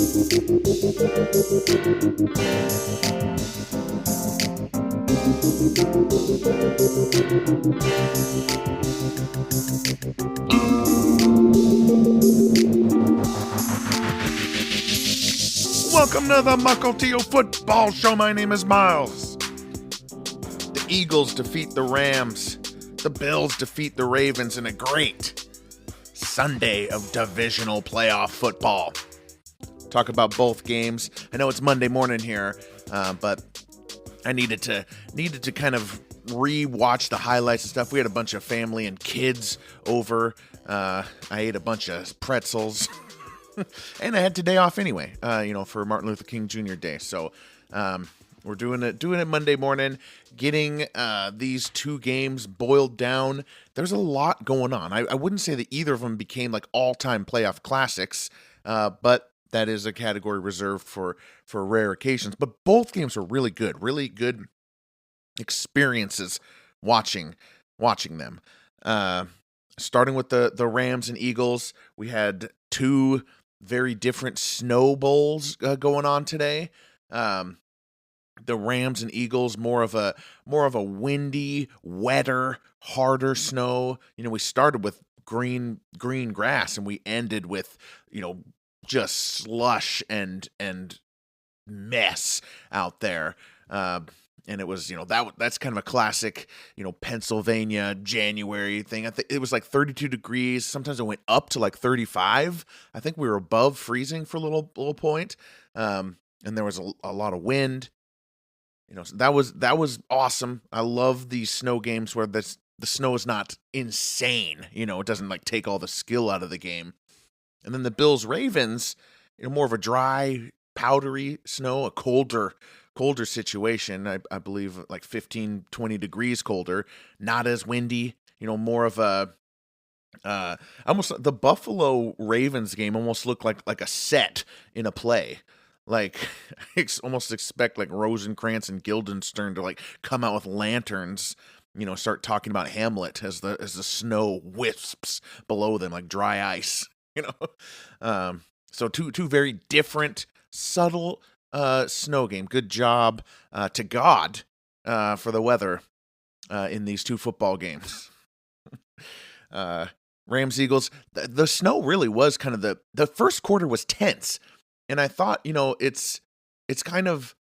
Welcome to the Mukilteo Football Show. My name is Miles. The Eagles defeat the Rams. The Bills defeat the Ravens in a great Sunday of divisional playoff football. Talk about both games. I know it's Monday morning here, but I needed to kind of re-watch the highlights and stuff. We had a bunch of family and kids over. I ate a bunch of pretzels. And I had today off anyway, for Martin Luther King Jr. Day. So we're doing it Monday morning, getting these two games boiled down. There's a lot going on. I wouldn't say that either of them became like all-time playoff classics, but that is a category reserved for rare occasions. But both games were really good experiences watching them. Starting with the Rams and Eagles, we had two very different snow bowls going on today. The Rams and Eagles, more of a windy, wetter, harder snow. We started with green grass and we ended with, just slush and mess out there. And it was, that's kind of a classic, Pennsylvania January thing. I think it was like 32 degrees. Sometimes it went up to like 35. I think we were above freezing for a little point. And there was a lot of wind. So that was awesome. I love these snow games where the snow is not insane. It doesn't like take all the skill out of the game. And then the Bills Ravens, more of a dry, powdery snow, a colder situation. I believe like 15, 20 degrees colder, not as windy, more of a, almost the Buffalo Ravens game almost looked like a set in a play. Like I almost expect like Rosencrantz and Guildenstern to like come out with lanterns, start talking about Hamlet as the snow wisps below them like dry ice, so two very different, subtle snow game. Good job to God for the weather in these two football games. Rams Eagles, the snow really was kind of the first quarter was tense, and I thought it's kind of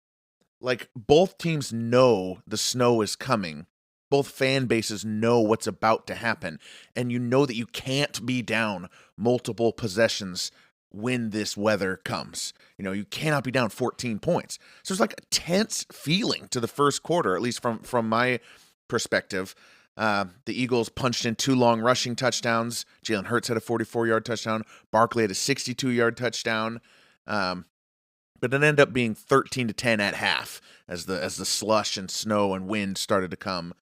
like both teams know the snow is coming. Both fan bases know what's about to happen, and that you can't be down multiple possessions when this weather comes. You cannot be down 14 points. So it's like a tense feeling to the first quarter, at least from my perspective. The Eagles punched in two long rushing touchdowns. Jalen Hurts had a 44-yard touchdown. Barkley had a 62-yard touchdown. But it ended up being 13-10 at half as the slush and snow and wind started to come.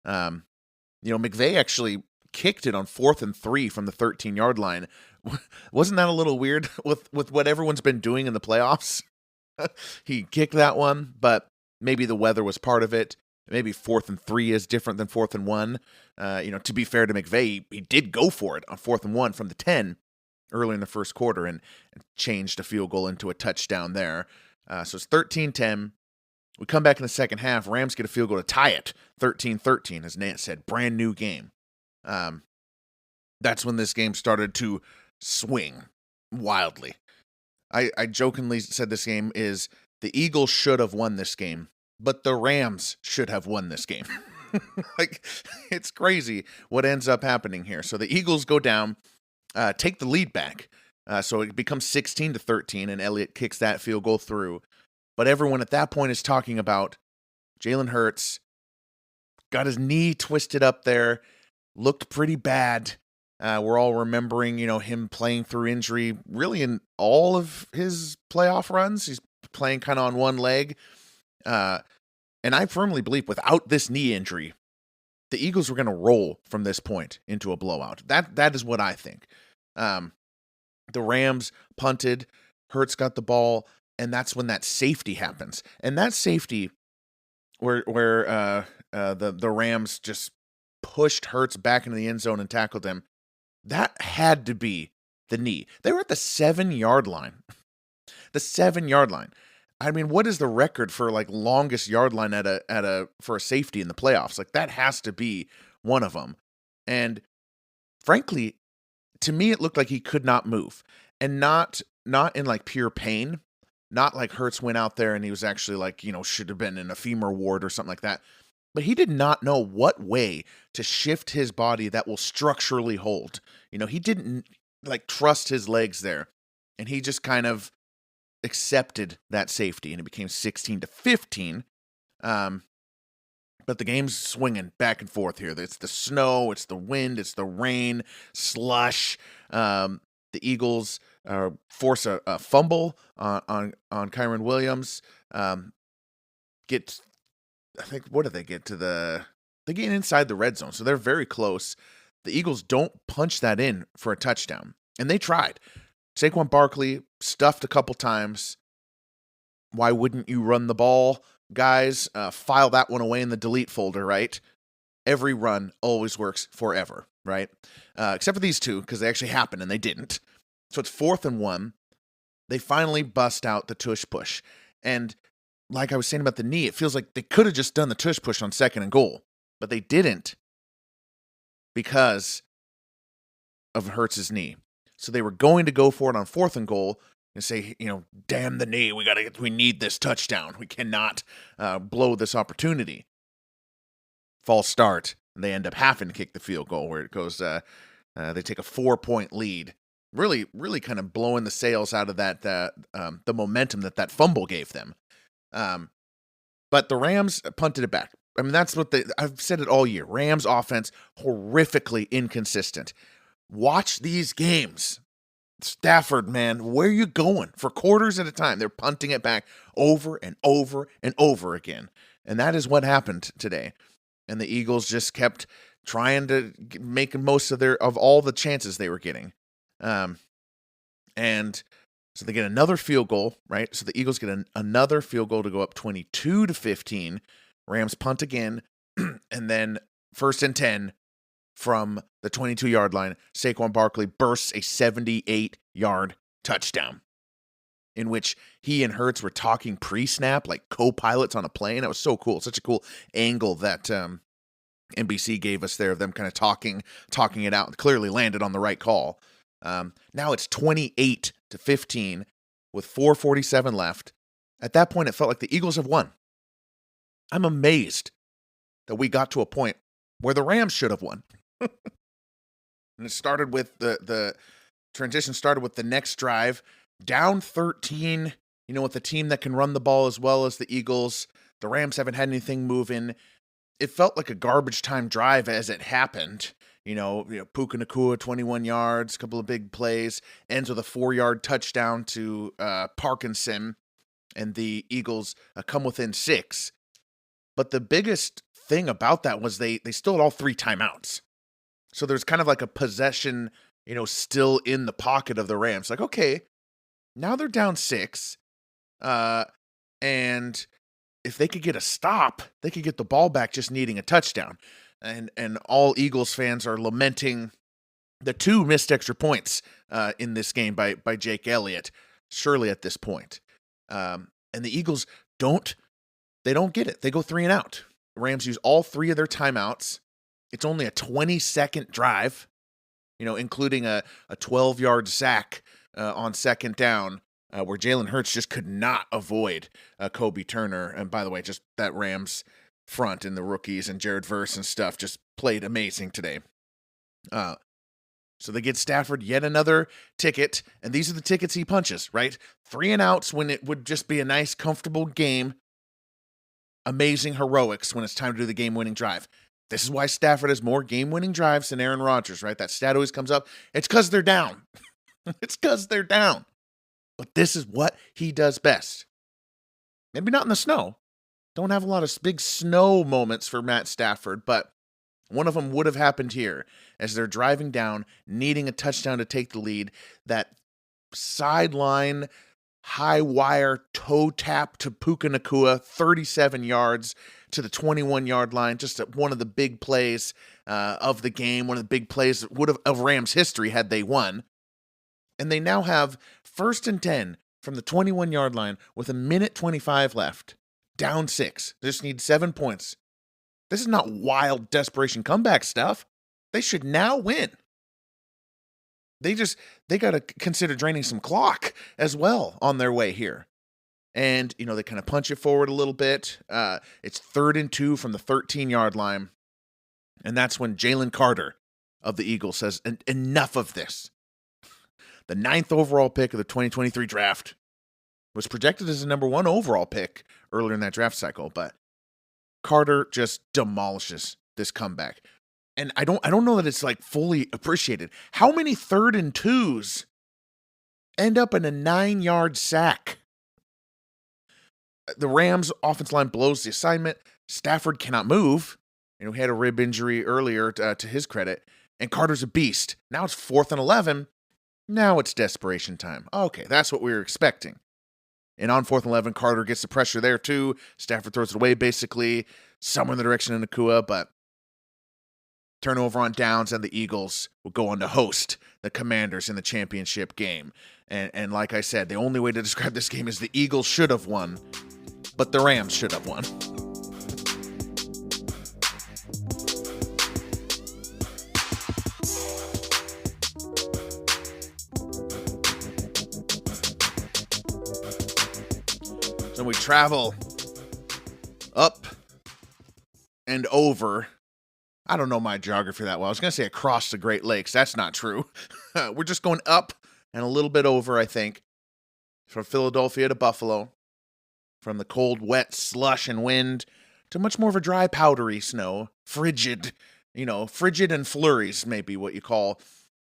McVay actually kicked it on 4th and 3 from the 13-yard line. Wasn't that a little weird with what everyone's been doing in the playoffs? He kicked that one, but maybe the weather was part of it. Maybe 4th and 3 is different than 4th and 1. To be fair to McVay, he did go for it on 4th and 1 from the 10 early in the first quarter and changed a field goal into a touchdown there. So it's 13-10. We come back in the second half. Rams get a field goal to tie it, 13-13, as Nance said. Brand new game. That's when this game started to swing wildly. I jokingly said this game is the Eagles should have won this game, but the Rams should have won this game. Like, it's crazy what ends up happening here. So the Eagles go down, take the lead back. So it becomes 16-13, and Elliott kicks that field goal through. But everyone at that point is talking about Jalen Hurts, got his knee twisted up there, looked pretty bad. We're all remembering, him playing through injury really in all of his playoff runs. He's playing kind of on one leg. And I firmly believe without this knee injury, the Eagles were going to roll from this point into a blowout. That is what I think. The Rams punted, Hurts got the ball, and that's when that safety happens. And that safety where the Rams just pushed Hurts back into the end zone and tackled him, that had to be the knee. They were at the 7-yard line. The 7-yard line. I mean, what is the record for like longest yard line for a safety in the playoffs? Like that has to be one of them. And frankly, to me, it looked like he could not move, and not in like pure pain, not like Hurts went out there and he was actually like, should have been in a femur ward or something like that. But he did not know what way to shift his body that will structurally hold. He didn't like trust his legs there, and he just kind of accepted that safety, and it became 16-15. But the game's swinging back and forth here. It's the snow, it's the wind, it's the rain, slush. The Eagles force a fumble on Kyren Williams. I think, what do they get to they get inside the red zone, so they're very close. The Eagles don't punch that in for a touchdown, and they tried. Saquon Barkley stuffed a couple times. Why wouldn't you run the ball, guys? File that one away in the delete folder, right? Every run always works forever, right? Except for these two, because they actually happened, and they didn't. So it's 4th and 1. They finally bust out the tush push. And like I was saying about the knee, it feels like they could have just done the tush push on 2nd and goal, but they didn't because of Hurts' knee. So they were going to go for it on 4th and goal and say, damn the knee, we need this touchdown. We cannot blow this opportunity. False start, and they end up having to kick the field goal where it goes. They take a 4-point lead, really, really kind of blowing the sails out of that the momentum that fumble gave them. But the Rams punted it back. I mean, that's what I've said it all year. Rams offense, horrifically inconsistent. Watch these games. Stafford, man, where are you going? For quarters at a time, they're punting it back over and over and over again. And that is what happened today. And the Eagles just kept trying to make most of all the chances they were getting. And so they get another field goal, right? So the Eagles get another field goal to go up 22-15. Rams punt again, and then 1st and 10 from the 22-yard line. Saquon Barkley bursts a 78-yard touchdown, in which he and Hurts were talking pre-snap, like co-pilots on a plane. That was so cool. Such a cool angle that NBC gave us there of them kind of talking it out. Clearly landed on the right call. Now it's 28-15 with 4:47 left. At that point, it felt like the Eagles have won. I'm amazed that we got to a point where the Rams should have won. And it started with the transition started with the next drive, down 13, with a team that can run the ball as well as the Eagles. The Rams haven't had anything moving. It felt like a garbage time drive as it happened. Puka Nacua, 21 yards, a couple of big plays, ends with a 4-yard touchdown to Parkinson, and the Eagles come within 6. But the biggest thing about that was they still had all 3 timeouts. So there's kind of like a possession, still in the pocket of the Rams. Like, okay, now they're down 6. And if they could get a stop, they could get the ball back just needing a touchdown. And all Eagles fans are lamenting the 2 missed extra points in this game by Jake Elliott, surely at this point. And the Eagles don't get it. They go 3 and out. The Rams use all 3 of their timeouts. It's only a 20-second drive, including a 12-yard sack on 2nd down, where Jalen Hurts just could not avoid Kobe Turner. And by the way, just that Rams front and the rookies and Jared Verse and stuff just played amazing today. So they get Stafford yet another ticket, and these are the tickets he punches, right? 3 and outs when it would just be a nice, comfortable game. Amazing heroics when it's time to do the game-winning drive. This is why Stafford has more game-winning drives than Aaron Rodgers, right? That stat always comes up. It's because they're down. It's because they're down. But this is what he does best. Maybe not in the snow. Don't have a lot of big snow moments for Matt Stafford, but one of them would have happened here as they're driving down, needing a touchdown to take the lead. That sideline, high wire toe tap to Puka Nacua, 37 yards to the 21-yard line. Just one of the big plays of the game, one of the big plays that would have of Rams history had they won. And they now have 1st and 10 from the 21-yard line with a minute 25 left, down 6. They just need 7 points. This is not wild desperation comeback stuff. They should now win. They got to consider draining some clock as well on their way here. And, they kind of punch it forward a little bit. It's 3rd and 2 from the 13-yard line. And that's when Jalen Carter of the Eagles says, enough of this. The 9th overall pick of the 2023 draft was projected as the number 1 overall pick earlier in that draft cycle, but Carter just demolishes this comeback. And I don't know that it's like fully appreciated. How many 3rd and 2s end up in a 9-yard sack? The Rams offensive line blows the assignment. Stafford cannot move. He had a rib injury earlier to his credit. And Carter's a beast. Now it's 4th and 11. Now it's desperation time. Okay, that's what we were expecting. And on 4th and 11, Carter gets the pressure there too. Stafford throws it away basically, somewhere in the direction of Nakua, but turnover on downs, and the Eagles will go on to host the Commanders in the championship game. And like I said, the only way to describe this game is the Eagles should have won, but the Rams should have won. So we travel up and over. I don't know my geography that well. I was going to say across the Great Lakes. That's not true. We're just going up and a little bit over, I think, from Philadelphia to Buffalo, from the cold, wet slush and wind to much more of a dry, powdery snow, frigid, frigid and flurries may be what you call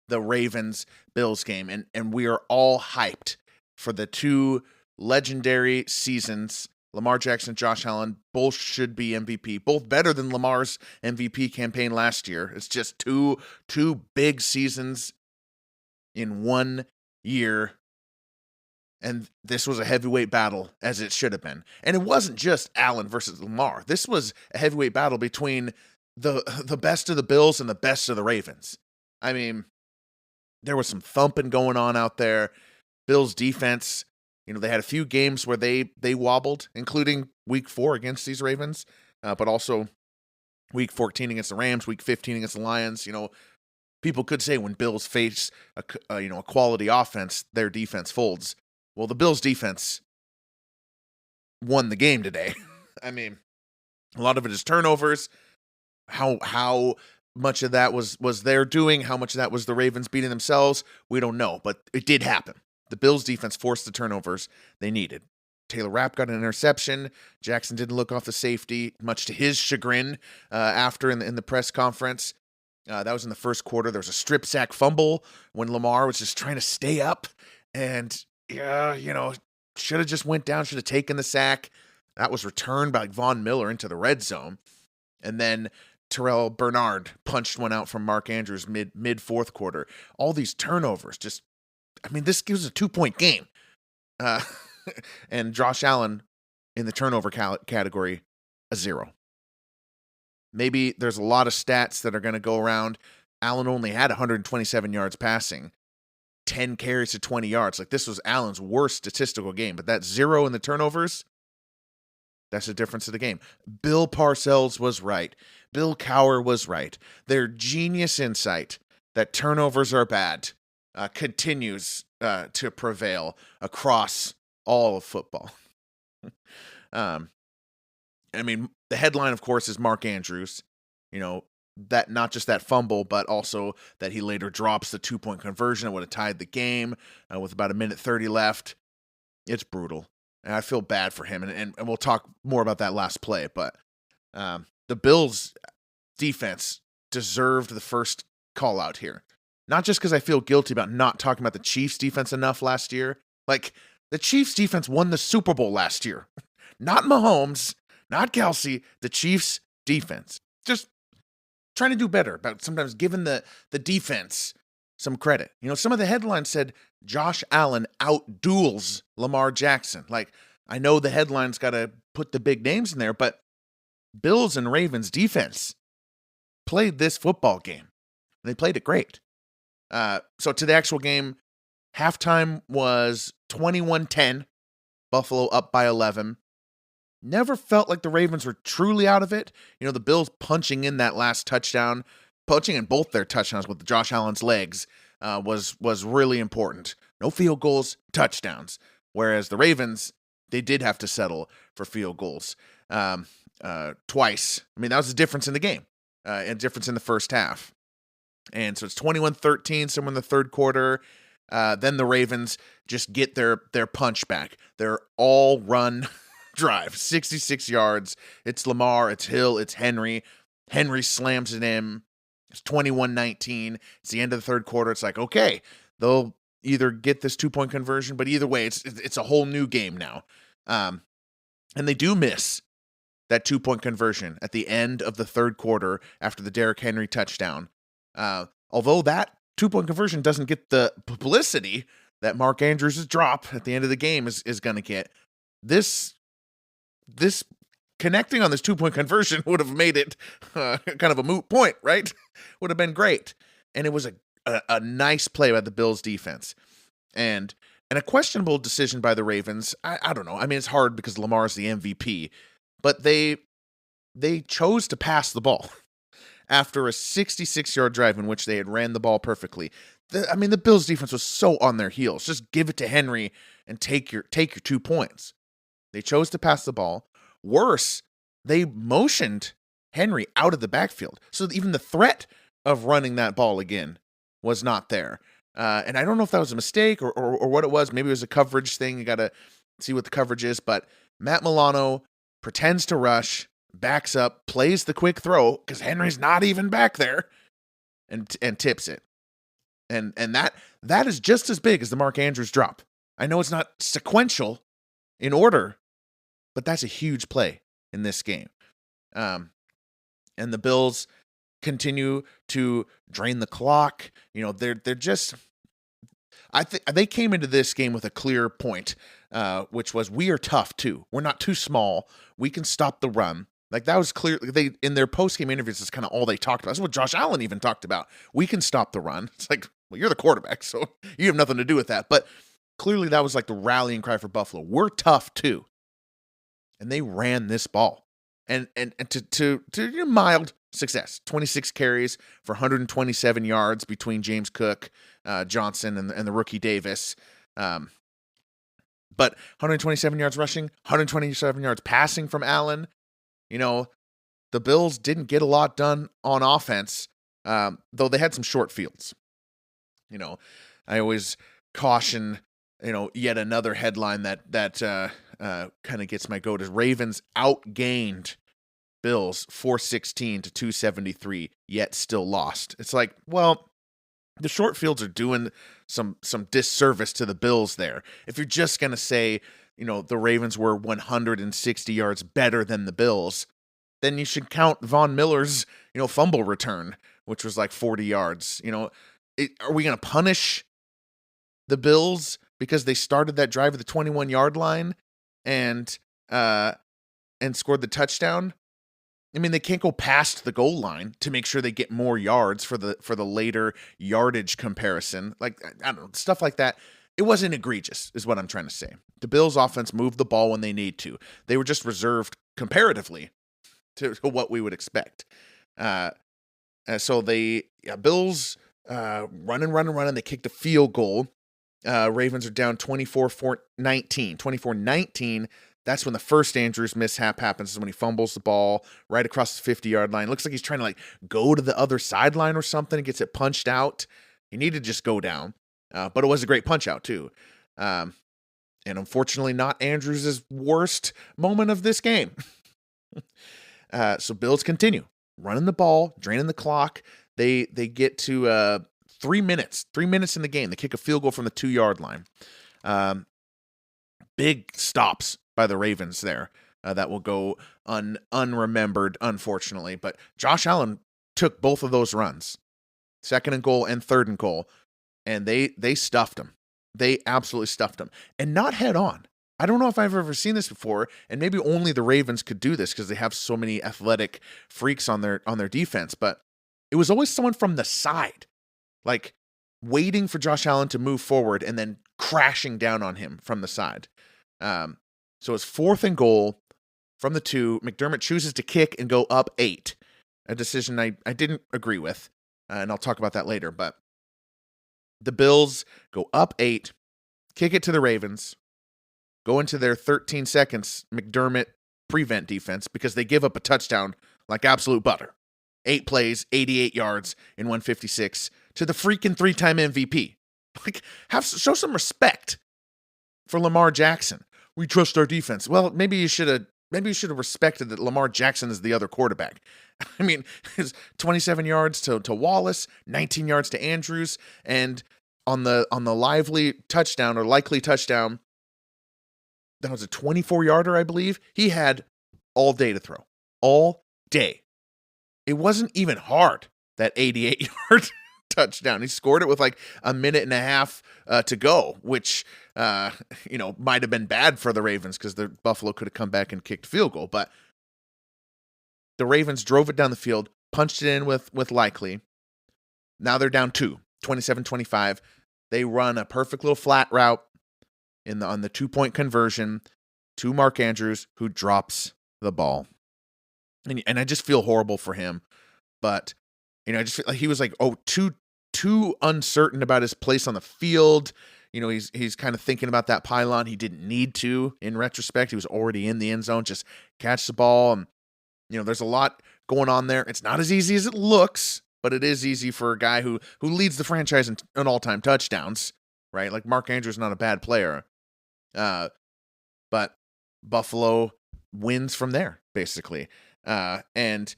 the Ravens-Bills game. And we are all hyped for the 2 legendary seasons. Lamar Jackson, Josh Allen, both should be MVP, both better than Lamar's MVP campaign last year. It's just two big seasons in 1 year. And this was a heavyweight battle, as it should have been. And it wasn't just Allen versus Lamar. This was a heavyweight battle between the best of the Bills and the best of the Ravens. I mean, there was some thumping going on out there. Bills defense, they had a few games where they wobbled, including week 4 against these Ravens, but also week 14 against the Rams, week 15 against the Lions. People could say when Bills face a quality offense, their defense folds. Well, the Bills defense won the game today. I mean, a lot of it is turnovers. How much of that was their doing? How much of that was the Ravens beating themselves? We don't know, but it did happen. The Bills defense forced the turnovers they needed. Taylor Rapp got an interception. Jackson didn't look off the safety, much to his chagrin after in the press conference. That was in the first quarter. There was a strip sack fumble when Lamar was just trying to stay up. And, should have just went down, should have taken the sack. That was returned by Von Miller into the red zone. And then Terrell Bernard punched one out from Mark Andrews mid fourth quarter. All these turnovers this gives a 2-point game. And Josh Allen in the turnover category, a 0. Maybe there's a lot of stats that are going to go around. Allen only had 127 yards passing, 10 carries to 20 yards. Like, this was Allen's worst statistical game. But that 0 in the turnovers, that's the difference of the game. Bill Parcells was right. Bill Cowher was right. Their genius insight that turnovers are bad continues to prevail across all of football. The headline, of course, is Mark Andrews. That not just that fumble, but also that he later drops the 2-point conversion that would have tied the game with about 1:30 left. It's brutal. And I feel bad for him. And we'll talk more about that last play. But the Bills defense deserved the first call out here. Not just because I feel guilty about not talking about the Chiefs defense enough last year. Like, the Chiefs defense won the Super Bowl last year. Not Mahomes, not Kelsey, the Chiefs defense. Just trying to do better about sometimes giving the defense some credit. Some of the headlines said Josh Allen outduels Lamar Jackson. Like, I know the headlines got to put the big names in there, but Bills and Ravens defense played this football game. They played it great. So to the actual game, Halftime was 21-10, Buffalo up by 11. Never felt like the Ravens were truly out of it. The Bills punching in that last touchdown, punching in both their touchdowns with Josh Allen's legs was really important. No field goals, touchdowns. Whereas the Ravens, they did have to settle for field goals twice. I mean, that was the difference in the game, and difference in the first half. And so it's 21-13 somewhere in the third quarter. Then the Ravens just get their punch back. Their all-run drive, 66 yards. It's Lamar, it's Hill, it's Henry. Henry slams it in. It's 21-19. It's the end of the third quarter. It's like, okay, they'll either get this 2-point conversion, but either way, it's a whole new game now. And they do miss that 2-point conversion at the end of the third quarter after the Derrick Henry touchdown. Although that 2-point conversion doesn't get the publicity that Mark Andrews' drop at the end of the game is going to get, this connecting on this 2-point conversion would have made it kind of a moot point, right? Would have been great. And it was a nice play by the Bills defense. And a questionable decision by the Ravens. I don't know. I mean, it's hard because Lamar's the MVP, but they chose to pass the ball after a 66-yard drive in which they had ran the ball perfectly. The Bills defense was so on their heels. Just give it to Henry and take your 2 points. They chose to pass the ball. Worse, they motioned Henry out of the backfield. So even the threat of running that ball again was not there. And I don't know if that was a mistake or what it was. Maybe it was a coverage thing. You got to see what the coverage is. But Matt Milano pretends to rush, backs up, plays the quick throw because Henry's not even back there, and tips it. And that is just as big as the Mark Andrews drop. I know it's not sequential in order, but that's a huge play in this game. And the Bills continue to drain the clock. They're just, I think they came into this game with a clear point, which was we are tough too. We're not too small. We can stop the run. Like that was clear. They in their post-game interviews, that's kind of all they talked about. That's what Josh Allen even talked about. We can stop the run. It's like, well, you're the quarterback, so you have nothing to do with that. But clearly that was like the rallying cry for Buffalo. We're tough too. And they ran this ball. And to mild success. 26 carries for 127 yards between James Cook, Johnson, and the rookie Davis. But 127 yards rushing, 127 yards passing from Allen. The Bills didn't get a lot done on offense, though they had some short fields. I always caution, yet another headline that kind of gets my goat is Ravens outgained Bills 416 to 273, yet still lost. It's like, well, the short fields are doing some disservice to the Bills there. If you're just going to say, the Ravens were 160 yards better than the Bills, then you should count Von Miller's, fumble return, which was like 40 yards. Are we going to punish the Bills because they started that drive at the 21-yard line and scored the touchdown? I mean, they can't go past the goal line to make sure they get more yards for the later yardage comparison. Like, I don't know, stuff like that. It wasn't egregious, is what I'm trying to say. The Bills' offense moved the ball when they need to. They were just reserved comparatively to what we would expect. So Bills running. They kicked a field goal. Ravens are down 24-19. 24-19. That's when the first Andrews mishap happens, is when he fumbles the ball right across the 50-yard line. Looks like he's trying to go to the other sideline or something and gets it punched out. He needed to just go down. But it was a great punch out too. And unfortunately not Andrews' worst moment of this game. So Bills continue running the ball, draining the clock. They get to 3 minutes. 3 minutes in the game. They kick a field goal from the 2-yard line. Big stops by the Ravens there that will go unremembered, unfortunately. But Josh Allen took both of those runs, 2nd and goal and 3rd and goal, and they stuffed him. They absolutely stuffed him, and not head on. I don't know if I've ever seen this before, and maybe only the Ravens could do this because they have so many athletic freaks on their defense. But it was always someone from the side, like waiting for Josh Allen to move forward and then crashing down on him from the side. So it's 4th and goal from the 2. McDermott chooses to kick and go up 8, a decision I didn't agree with, and I'll talk about that later. But the Bills go up 8, kick it to the Ravens, go into their 13 seconds McDermott prevent defense because they give up a touchdown like absolute butter. 8 plays, 88 yards in 156 to the freaking 3-time MVP. Like, show some respect for Lamar Jackson. We trust our defense. Well, maybe you should have respected that Lamar Jackson is the other quarterback. I mean, it's 27 yards to Wallace, 19 yards to Andrews, and on the lively touchdown or likely touchdown, that was a 24-yarder, I believe. He had all day to throw. All day. It wasn't even hard, that 88-yard touchdown. He scored it with like a minute and a half to go, which might have been bad for the Ravens because the Buffalo could have come back and kicked field goal. But the Ravens drove it down the field, punched it in with Likely. Now they're down 2, 27-25. They run a perfect little flat route on the 2-point conversion to Mark Andrews, who drops the ball. And I just feel horrible for him. But I just feel like he was like, too uncertain about his place on the field. He's kind of thinking about that pylon. He didn't need to in retrospect. He was already in the end zone. Just catch the ball. And, there's a lot going on there. It's not as easy as it looks, but it is easy for a guy who leads the franchise in all-time touchdowns, right? Like Mark Andrews is not a bad player. But Buffalo wins from there, basically. And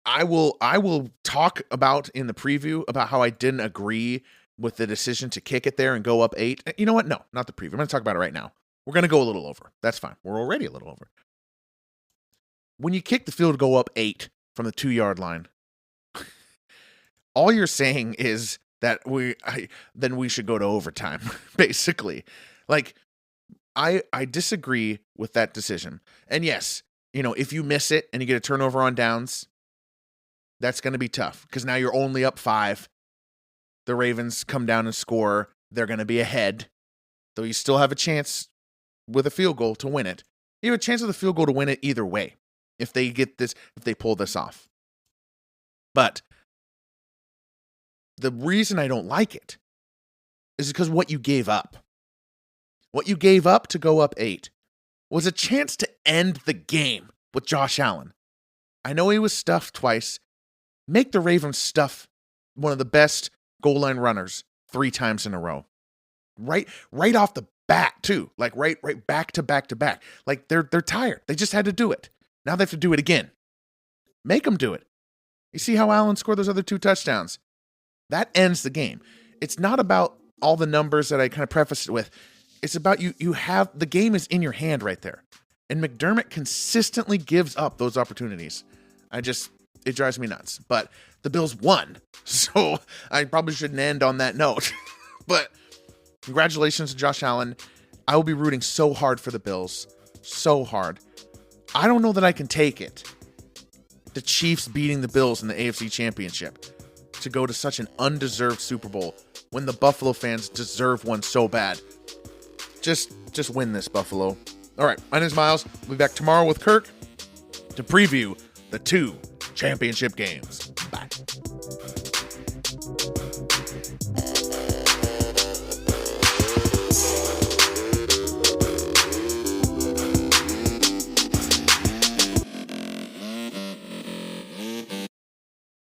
I will talk about in the preview about how I didn't agree with the decision to kick it there and go up 8. You know what? No, not the preview. I'm going to talk about it right now. We're going to go a little over. That's fine. We're already a little over. When you kick the field goal up 8 from the 2-yard line, all you're saying is that then we should go to overtime, basically. Like, I disagree with that decision. And yes, if you miss it and you get a turnover on downs, that's going to be tough because now you're only up 5. The Ravens come down and score. They're going to be ahead, though you still have a chance with a field goal to win it. You have a chance with a field goal to win it either way if they pull this off. But the reason I don't like it is because what you gave up. What you gave up to go up 8 was a chance to end the game with Josh Allen. I know he was stuffed twice. Make the Ravens stuff one of the best goal line runners 3 times in a row. Right off the bat, too. Like right back to back to back. Like they're tired. They just had to do it. Now they have to do it again. Make them do it. You see how Allen scored those other 2 touchdowns? That ends the game. It's not about all the numbers that I kind of prefaced it with. It's about you have the game is in your hand right there. And McDermott consistently gives up those opportunities. It drives me nuts. But the Bills won. So I probably shouldn't end on that note. But congratulations to Josh Allen. I will be rooting so hard for the Bills. So hard. I don't know that I can take it. The Chiefs beating the Bills in the AFC Championship to go to such an undeserved Super Bowl when the Buffalo fans deserve one so bad. Just win this, Buffalo. All right, my name is Miles. We'll be back tomorrow with Kirk to preview the 2 championship games.